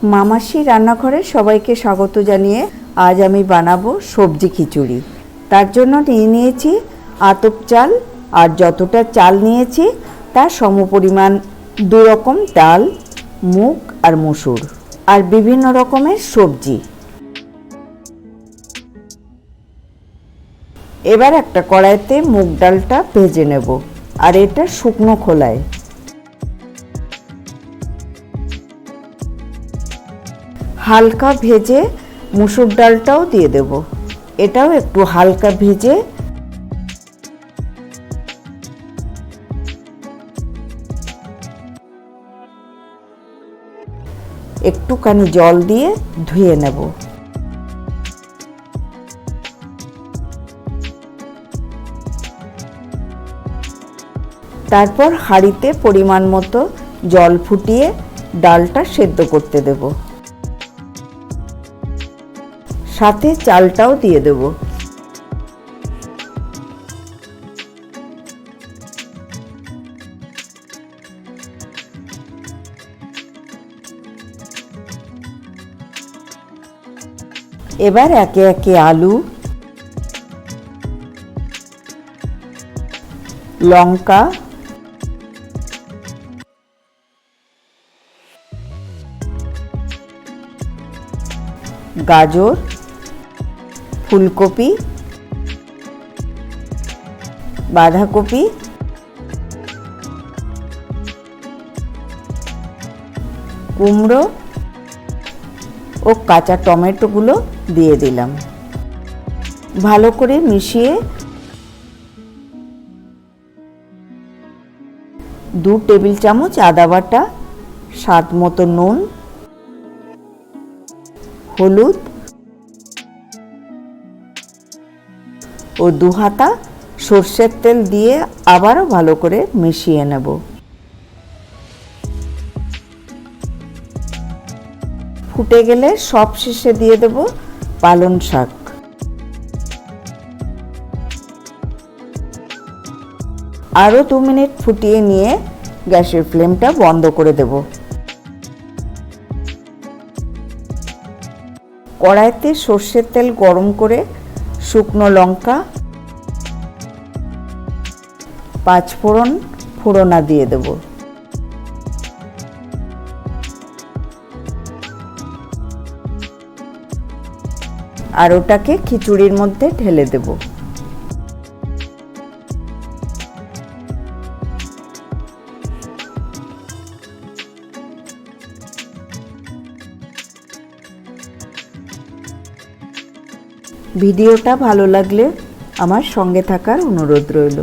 মামাসি রান্নাঘরে সবাইকে স্বাগত জানিয়ে আজ আমি বানাবো সবজি খিচুড়ি। তার জন্য নিয়ে নিয়েছি আতপ চাল, আর যতটা চাল নিয়েছি তার সমপরিমাণ 2 রকম ডাল, মুগ আর মসুর, আর বিভিন্ন রকমের সবজি। এবার একটা কড়াইতে মুগ ডালটা ভেজে নেব, আর এটা শুকনো খোলায়। হালকা ভেজে মসুর ডালটাও দিয়ে দেব, এটাও একটু হালকা ভেজে একটুখানি জল দিয়ে ধুয়ে নেব। তারপর হাঁড়িতে পরিমাণ মতো জল ফুটিয়ে ডালটা সেদ্ধ করতে দেব, সাথে চালটাও দিয়ে দেব। এবার একে একে আলু, লঙ্কা, গাজর, ফুলকপি, বাঁধাকপি, কুমড়ো ও কাঁচা টমেটোগুলো দিয়ে দিলাম। ভালো করে মিশিয়ে 2 টেবিল চামচ আদা বাটা, স্বাদ মতো নুন, হলুদ ও 2 হাতা সর্ষের তেল দিয়ে আবারও ভালো করে মিশিয়ে নেব। ফুটে গেলে সব শেষে দিয়ে দেব পালং শাক। আরও 2 মিনিট ফুটিয়ে নিয়ে গ্যাসের ফ্লেমটা বন্ধ করে দেব। কড়াইতে সর্ষের তেল গরম করে শুকনো লঙ্কা, 5 ফোড়ন ফোড়না দিয়ে দেব। আর ওটাকে খিচুড়ির মধ্যে ঢেলে দেব। ভিডিওটা ভালো লাগলে আমার সঙ্গে থাকার অনুরোধ রইল।